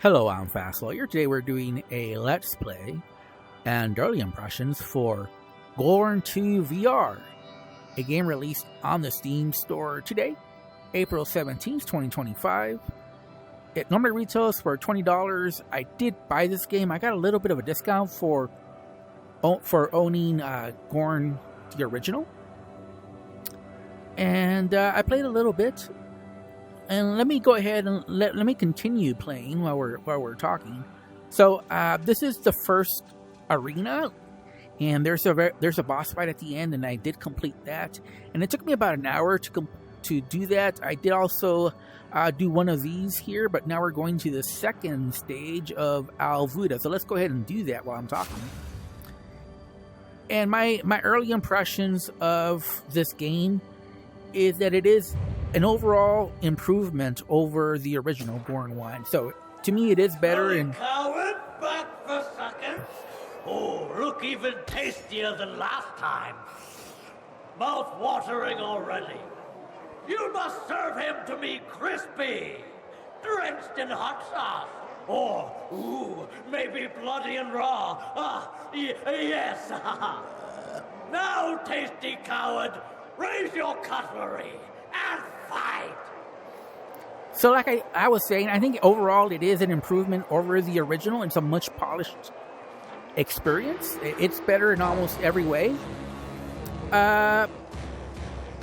Hello, I'm Fast Lawyer. Today we're doing a Let's Play and early impressions for GORN 2 VR, a game released on the Steam store today, April 17th, 2025. It normally retails for $20. I did buy this game. I got a little bit of a discount for owning GORN, the original. And I played a little bit. And let me go ahead and let me continue playing while we're talking. So this is the first arena, and there's a boss fight at the end, and I did complete that. And it took me about an hour to do that. I did also do one of these here, but now we're going to the second stage of Alvuda. So let's go ahead and do that while I'm talking. And my early impressions of this game is that it is an overall improvement over the original GORN 1. So, to me, it is better. And coward, back for seconds. Oh, look even tastier than last time. Mouth-watering already. You must serve him to me crispy, drenched in hot sauce. Or, ooh, maybe bloody and raw. Yes. Now, tasty coward, raise your cutlery and fight. So like I was saying, I think overall it is an improvement over the original. It's a much polished experience. It's better in almost every way. But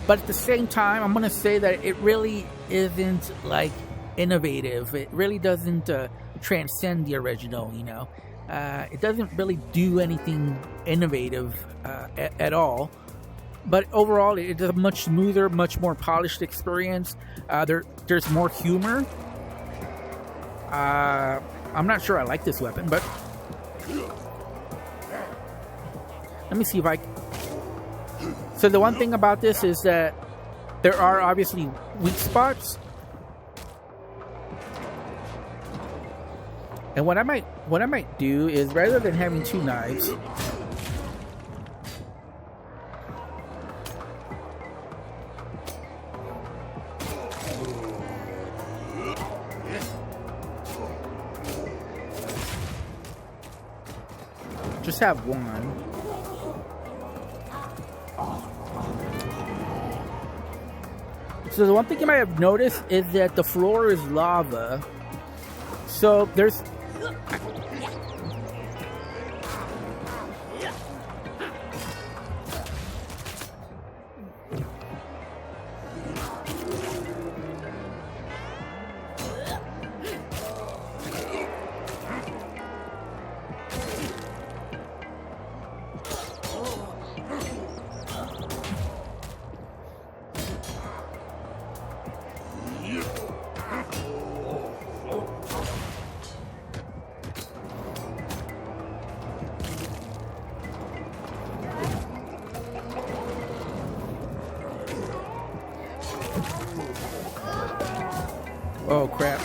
at the same time, I'm going to say that it really isn't like innovative. It really doesn't transcend the original, you know. It doesn't really do anything innovative at all. But overall, it is a much smoother, much more polished experience. There's more humor. I'm not sure I like this weapon, but let me see if I... So the one thing about this is that there are obviously weak spots. And what I might do is, rather than having two knives, just have one. So the one thing you might have noticed is that the floor is lava. So there's... Oh crap.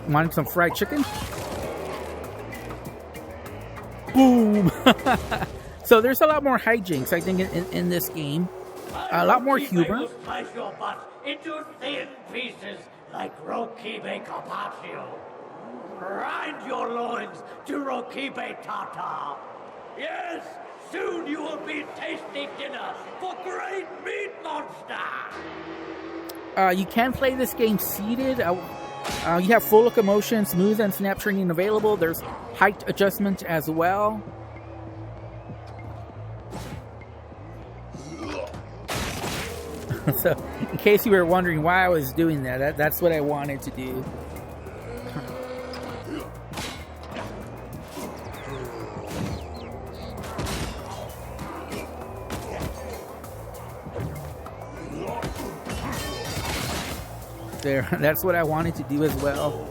Want some fried chicken? Boom! So there's a lot more hijinks, I think, in this game. A lot more humor. Will slice your butt into thin pieces like roquibe carpaccio. Grind your loins to roquibe tartar. Yes, soon you will be tasting dinner for great meat monster. You can play this game seated. You have full locomotion, smooth and snap training available. There's height adjustment as well. So, in case you were wondering why I was doing that's what I wanted to do. There, that's what I wanted to do as well.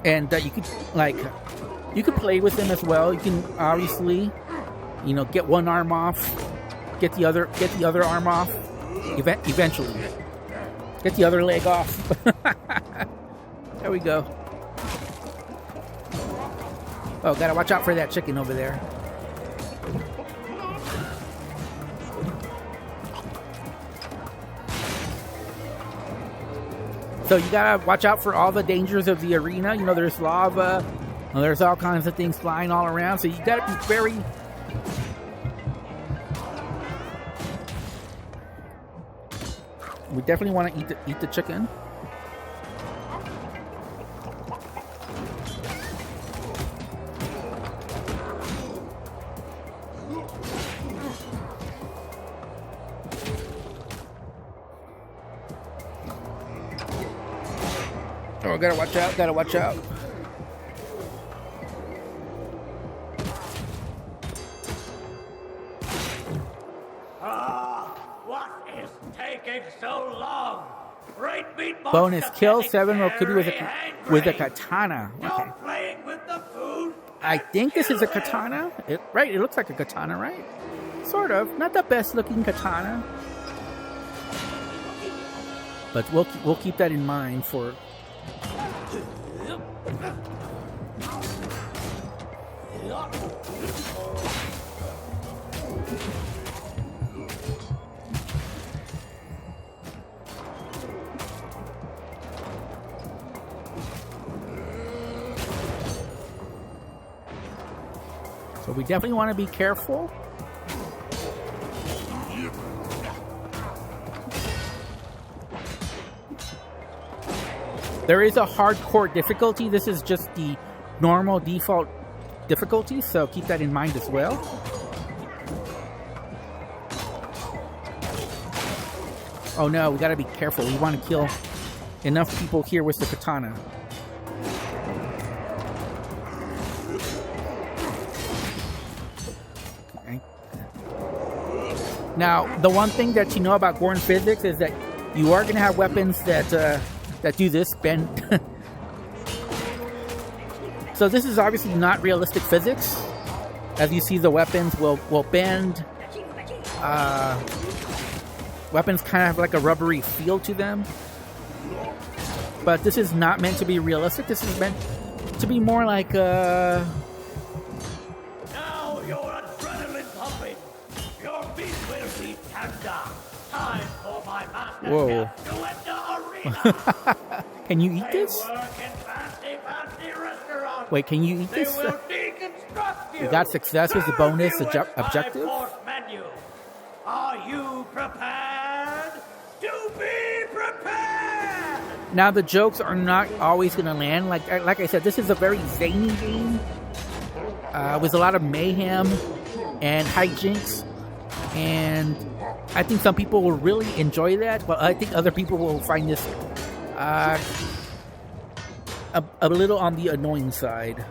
And you could play with them as well. You can obviously, get one arm off, get the other arm off, eventually. Get the other leg off. There we go. Oh, gotta watch out for that chicken over there. So you gotta watch out for all the dangers of the arena. You know, there's lava, there's all kinds of things flying all around. So you gotta be very... We definitely want to eat the chicken. Oh, gotta watch out, gotta watch out. What is taking so long? Great meat Bonus kill 7 Rokubi with a katana. Okay. You're playing with the food? I think this is a katana. Right, it looks like a katana, right? Sort of. Not the best looking katana. But we'll keep that in mind for... So we definitely want to be careful. There is a hardcore difficulty. This is just the normal default difficulty, so keep that in mind as well. Oh no, we gotta be careful. We want to kill enough people here with the katana. Okay. Now, the one thing that you know about GORN physics is that you are gonna have weapons that do this, bend. So this is obviously not realistic physics. As you see, the weapons will bend. Weapons kind of have like a rubbery feel to them. But this is not meant to be realistic. This is meant to be more like Now your adrenaline pumping. Your meat will be tender. Time for my master Whoa. chef to enter arena. Can you eat this? They work in fancy restaurants. Wait, can you eat They this? will deconstruct you. We got success with the bonus objective. Five-course menu. Are you prepared? To be prepared. Now the jokes are not always going to land. Like I said, this is a very zany game with a lot of mayhem and hijinks, and I think some people will really enjoy that. But I think other people will find this a little on the annoying side.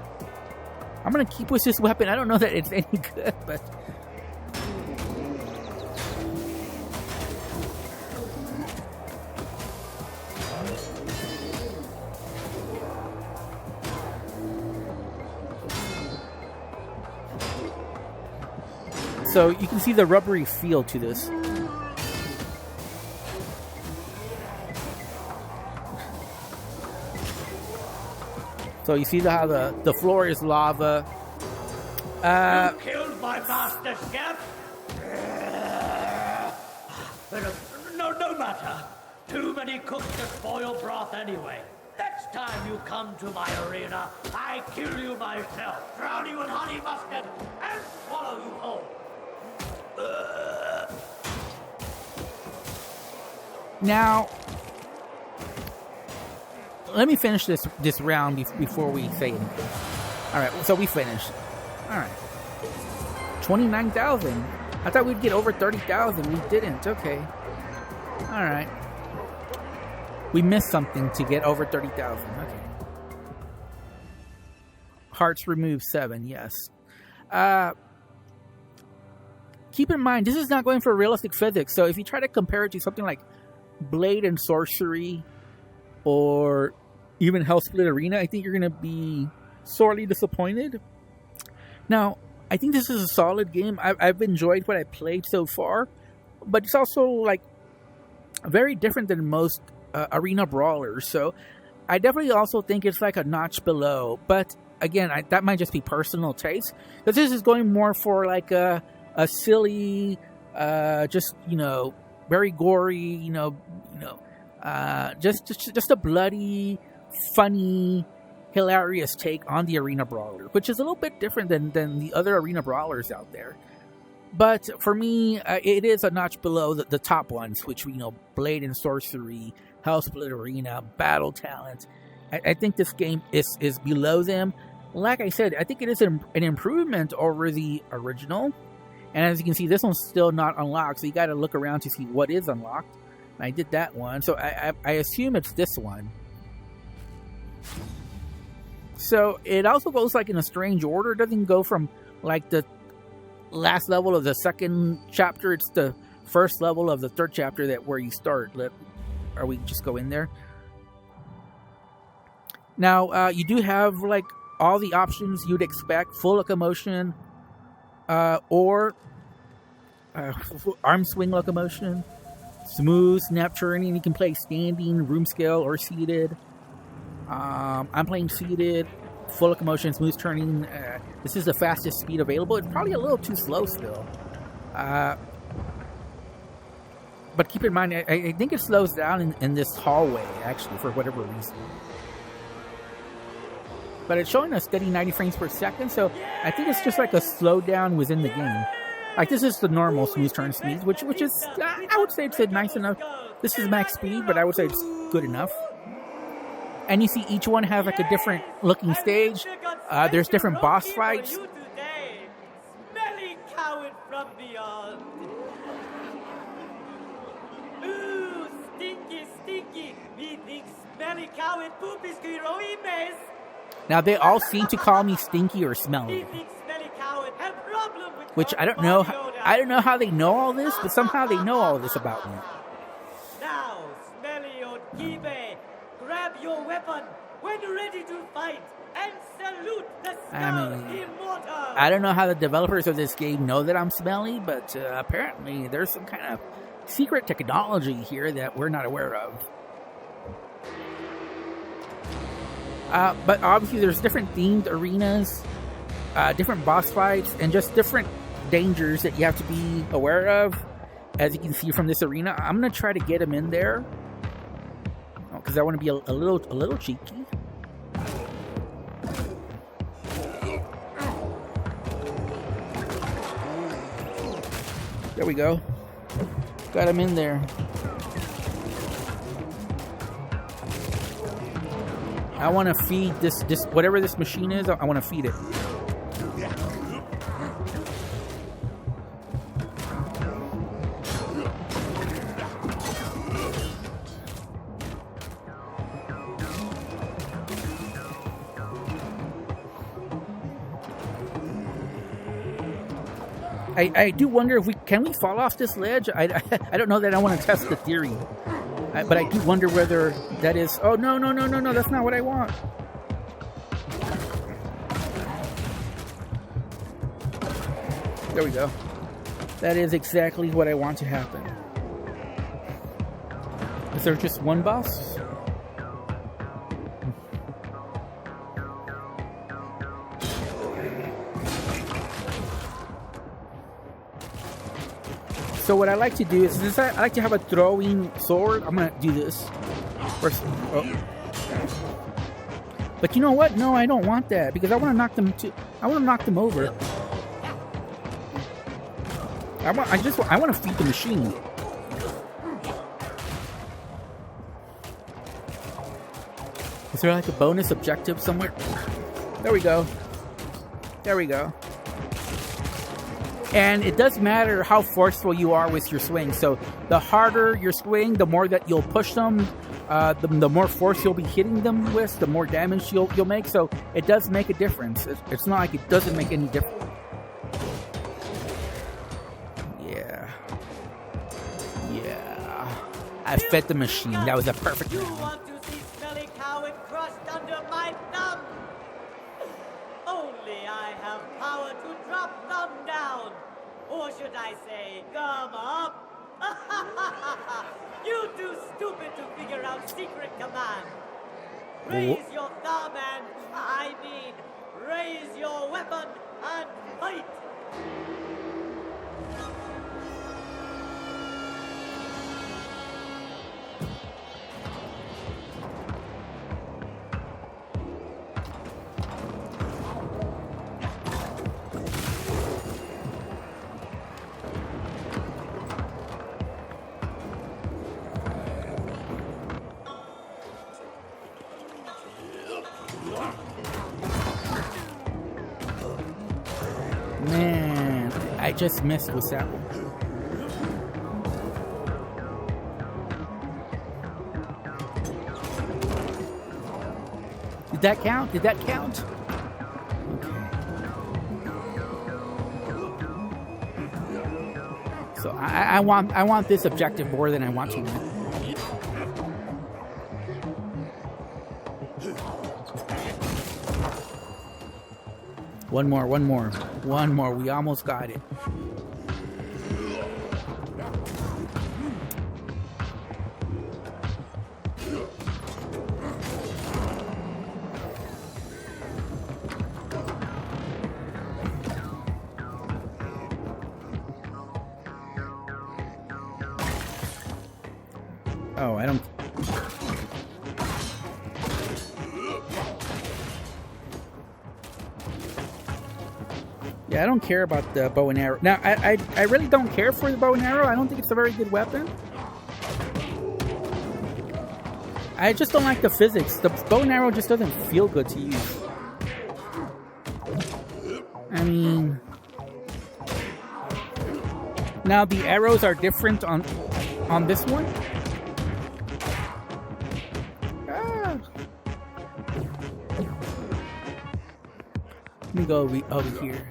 I'm gonna keep with this weapon. I don't know that it's any good, but. So you can see the rubbery feel to this. So you see how the floor is lava. You killed my master chef. No matter. Too many cooks to spoil broth anyway. Next time you come to my arena, I kill you myself, drown you in honey mustard, and swallow you whole. Now, let me finish this round before we say anything. All right, so we finished. All right, 29,000. I thought we'd get over 30,000. We didn't. Okay. All right. We missed something to get over 30,000. Okay. Hearts removed 7. Yes. Keep in mind, this is not going for realistic physics. So if you try to compare it to something like Blade and Sorcery or even Hellsplit Arena, I think you're going to be sorely disappointed. Now, I think this is a solid game. I've enjoyed what I played so far, but it's also like very different than most arena brawlers. So I definitely also think it's like a notch below. But again, that might just be personal taste, because this is going more for like a silly, just very gory, just a bloody, funny, hilarious take on the arena brawler, which is a little bit different than the other arena brawlers out there. But for me, it is a notch below the top ones, which Blade and Sorcery, Hellsplit Arena, Battle Talent. I think this game is below them. Like I said, I think it is an improvement over the original. And as you can see, this one's still not unlocked, so you got to look around to see what is unlocked. And I did that one, so I assume it's this one. So it also goes like in a strange order. It doesn't go from like the last level of the second chapter. It's the first level of the third chapter where you start. Or we just go in there. Now, you do have like all the options you'd expect: full locomotion, or arm swing locomotion, smooth snap turning. You can play standing, room scale, or seated. I'm playing seated, full locomotion, smooth turning. This is the fastest speed available. It's probably a little too slow still. But keep in mind, I think it slows down in this hallway, actually, for whatever reason. But it's showing a steady 90 frames per second, so I think it's just like a slowdown within the game. Like, this is the normal smooth turn speed, which is, I would say it's nice enough. This is max speed, but I would say it's good enough. And you see each one has like a different looking stage. There's different boss fights. Smelly coward from beyond. Ooh, stinky, stinky. Me think smelly coward poop is mess. Now they all seem to call me stinky or smelly. Which I don't know. I don't know how they know all this, but somehow they know all this about me. Now, smelly old Kibe, grab your weapon when ready to fight and salute the Skull Immortal. I don't know how the developers of this game know that I'm smelly, but apparently there's some kind of secret technology here that we're not aware of. But obviously there's different themed arenas, different boss fights, and just different dangers that you have to be aware of. As you can see from this arena, I'm going to try to get him in there, because I want to be a little cheeky. There we go. Got him in there. I want to feed this whatever this machine is. I want to feed it. I do wonder if can we fall off this ledge? I don't know that I want to test the theory. But I do wonder whether that is... Oh, no, that's not what I want. There we go. That is exactly what I want to happen. Is there just one boss? So what I like to do is, since I like to have a throwing sword, I'm going to do this. First, But you know what? No, I don't want that, because I want to knock them over. I want to feed the machine. Is there like a bonus objective somewhere? There we go. And it does matter how forceful you are with your swing. So the harder your swing, the more that you'll push them, the more force you'll be hitting them with, the more damage you'll make. So it does make a difference. It's not like it doesn't make any difference. Yeah. I fed the machine. That was a perfect You want to see smelly coward crushed under my thumb? Only I have power to drop them down. Or should I say, come up? You too stupid to figure out secret command. Raise your thumb and, weapon and fight! Man, I just missed with that one. Did that count? Did that count? Okay. So I want this objective more than I want to win. One more. We almost got it. Oh, I don't... Yeah, I don't care about the bow and arrow. Now, I really don't care for the bow and arrow. I don't think it's a very good weapon. I just don't like the physics. The bow and arrow just doesn't feel good to use. I mean... Now, the arrows are different on this one. Let me go over here.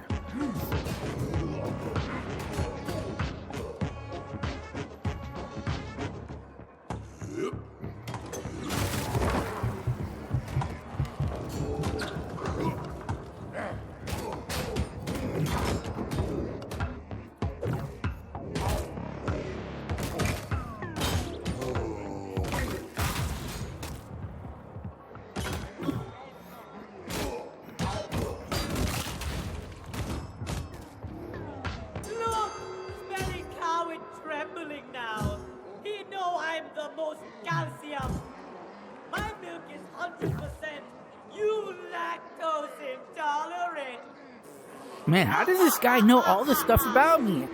Man, how does this guy know all this stuff about me?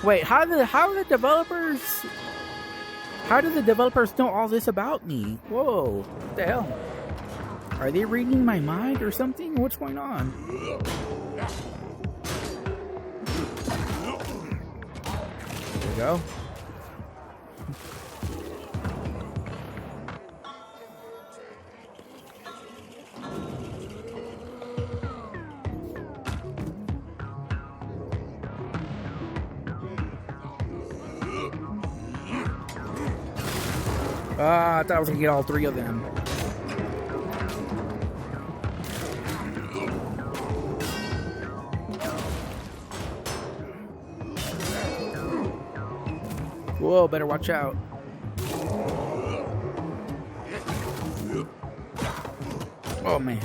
Wait, how do the developers know all this about me? Whoa, what the hell? Are they reading my mind or something? What's going on? There we go. I thought I was gonna get all three of them. Whoa, better watch out. Oh, man.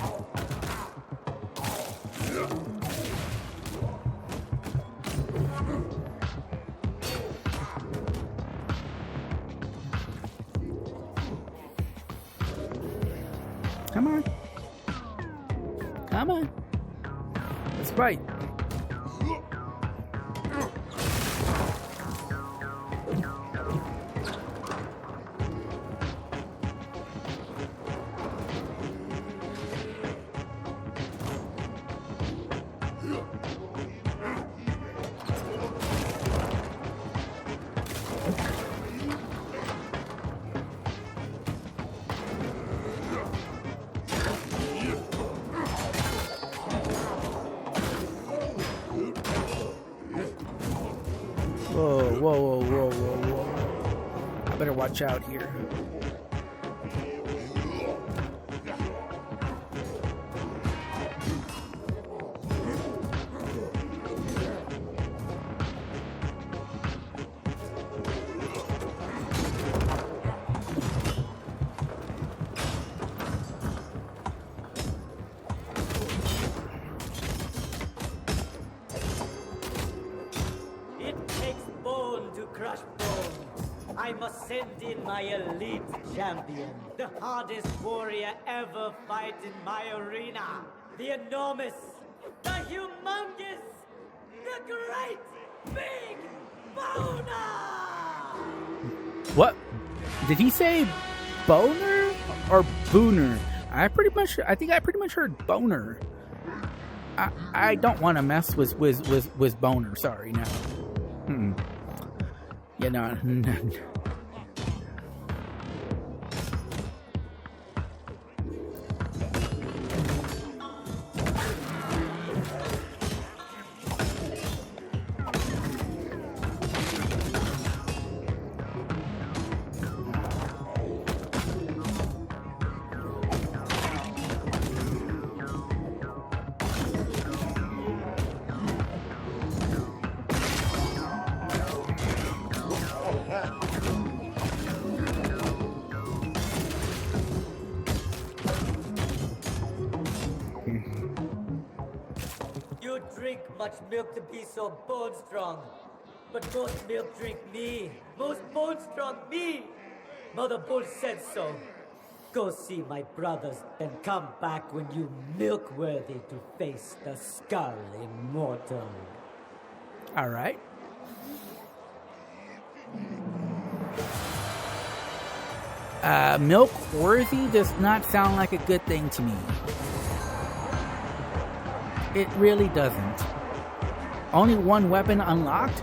Come on. Come on. Let's fight. Whoa. I better watch out here. I must send in my elite champion, the hardest warrior ever fight in my arena. The enormous, the humongous, the great Big Boner! What? Did he say boner or booner? I think I pretty much heard boner. I don't want to mess with boner. Sorry, no. Yeah, no. You drink much milk to be so bone strong. But most milk drink me. Most bone strong me. Mother Bull said so. Go see my brothers, then come back when you milk worthy to face the Skull Immortal. All right. Milk worthy does not sound like a good thing to me. It really doesn't. Only one weapon unlocked?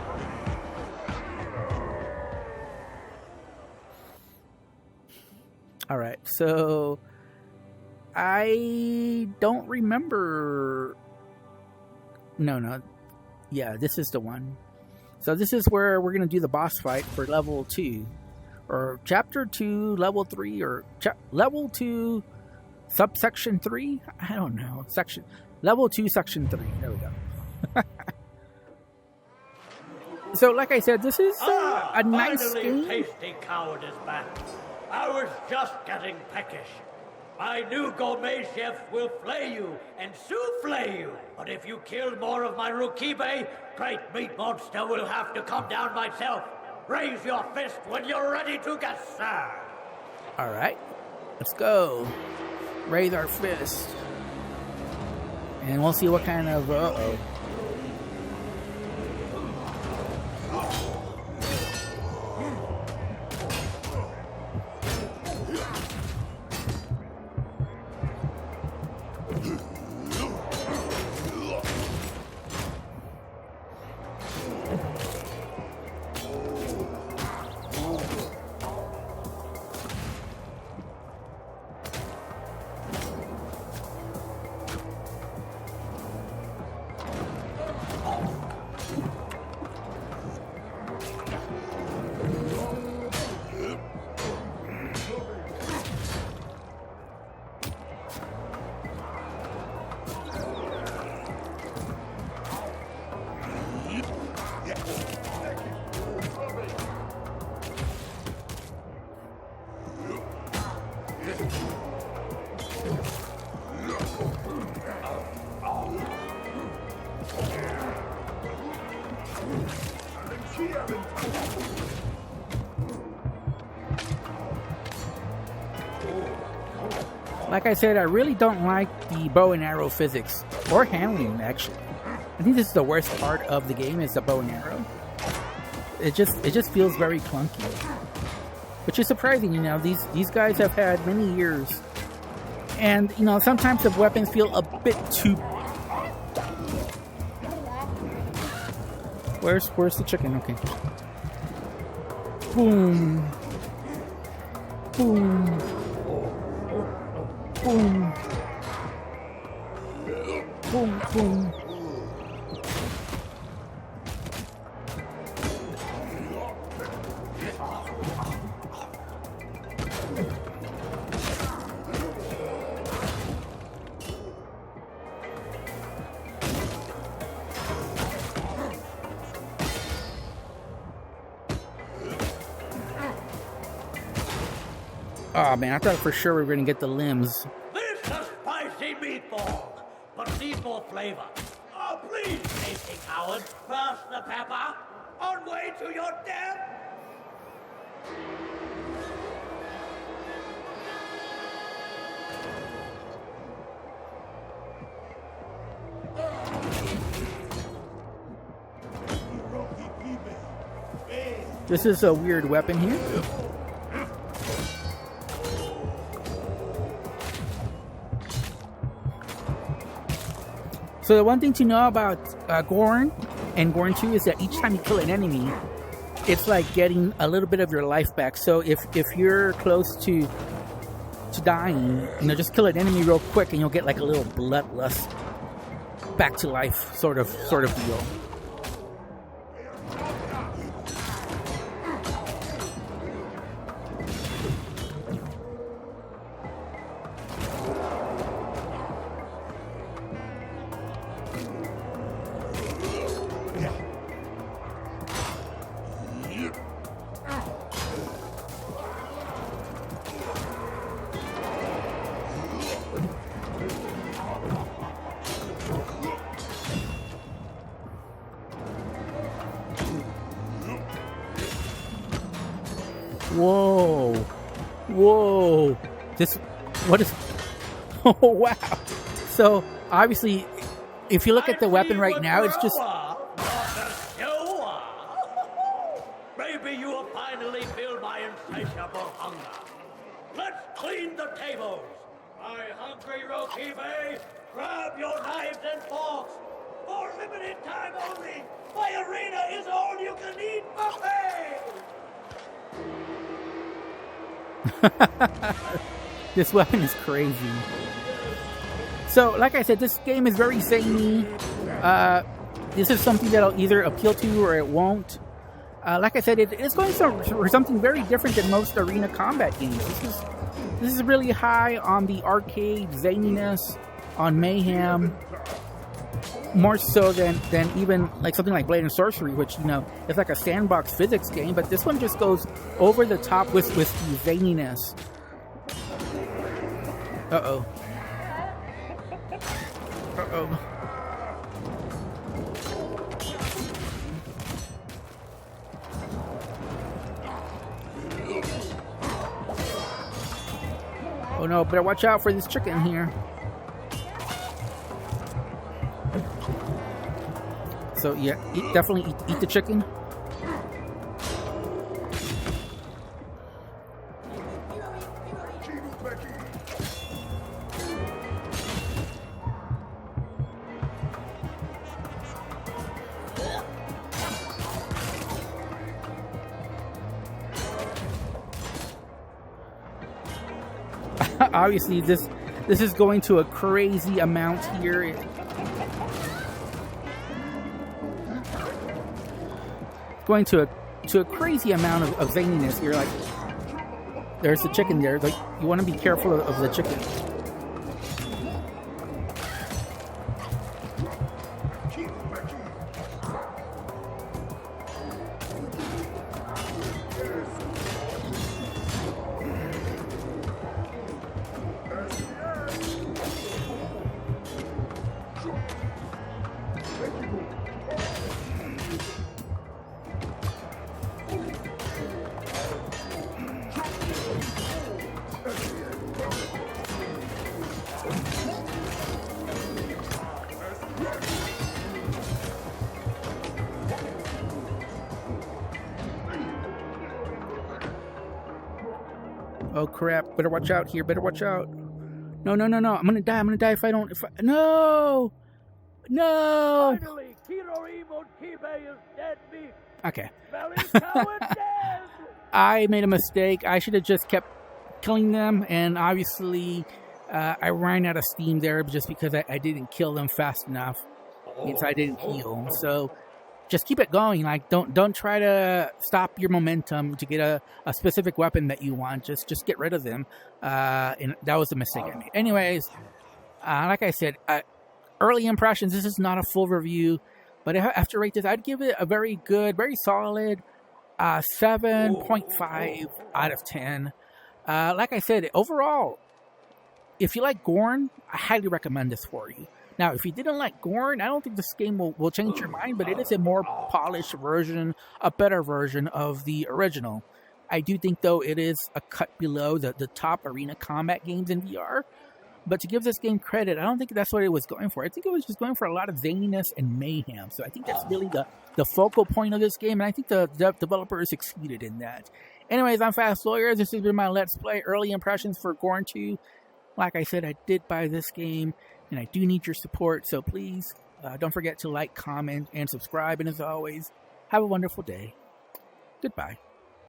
Alright, so I don't remember. No. Yeah, this is the one. So this is where we're going to do the boss fight for level 2. Or chapter 2, level 3, or level 2, subsection 3? I don't know. Level 2, section 3. There we go. So, like I said, this is a nice game. Tasty coward is back. I was just getting peckish. My new gourmet chef will flay you and souffle you. But if you kill more of my Rukibe, great meat monster will have to come down myself. Raise your fist when you're ready to get served. All right, let's go. Raise our fist. And we'll see what kind of... Uh-oh. Like I said, I really don't like the bow and arrow physics, or handling, actually. I think this is the worst part of the game, is the bow and arrow. It just feels very clunky. Which is surprising, you know, these guys have had many years. And, you know, sometimes the weapons feel a bit too... Where's the chicken? Okay. Boom. Boom. Boom. Boom, boom. Oh man, I thought for sure we were gonna get the limbs. This is a spicy meatball, but need more flavor. Oh, please, tasty coward, pass the pepper. On way to your death. This is a weird weapon here. So the one thing to know about GORN and GORN 2 is that each time you kill an enemy, it's like getting a little bit of your life back. So if you're close to dying, just kill an enemy real quick and you'll get like a little bloodlust back to life sort of deal. Whoa. Whoa. What is... Oh, wow. So, obviously, if you look at the weapon right now, it's just... Maybe you will finally feel my insatiable hunger. Let's clean the tables. My hungry Rokibe, grab your knives and forks. For limited time only, my arena is all you can eat buffet. This weapon is crazy. So, like I said, this game is very zany. This is something that'll either appeal to you or it won't. Like I said, it's going for something very different than most arena combat games. This is really high on the arcade zaniness, on mayhem, more so than even like something like Blade and Sorcery, which it's like a sandbox physics game. But this one just goes over the top with the zaniness. Uh-oh. Uh-oh. Oh no, better watch out for this chicken here. So yeah, definitely eat the chicken. Obviously, this is going to a crazy amount here. Going to a crazy amount of zaniness here. Like, there's the chicken there. Like, you want to be careful of the chicken. Oh crap, better watch out here, better watch out. No, I'm gonna die if I don't, no! Finally, Kirori Mokibe is dead meat. Okay. Smelly cow is dead! I made a mistake. I should have just kept killing them, and obviously I ran out of steam there just because I didn't kill them fast enough. So I didn't heal. So just keep it going. Like, don't try to stop your momentum to get a specific weapon that you want. Just get rid of them. And that was the mistake I made. Anyways, like I said, early impressions. This is not a full review, but if I have to rate this, I'd give it a very good, very solid 7.5 out of 10. Like I said, overall, if you like GORN, I highly recommend this for you. Now, if you didn't like GORN, I don't think this game will change your mind, but it is a more polished version, a better version of the original. I do think, though, it is a cut below the top arena combat games in VR. But to give this game credit, I don't think that's what it was going for. I think it was just going for a lot of zaniness and mayhem. So I think that's really the focal point of this game, and I think the developers succeeded in that. Anyways, I'm Fast Lawyer. This has been my Let's Play early impressions for GORN 2. Like I said, I did buy this game, and I do need your support. So please, don't forget to like, comment, and subscribe. And as always, have a wonderful day. Goodbye.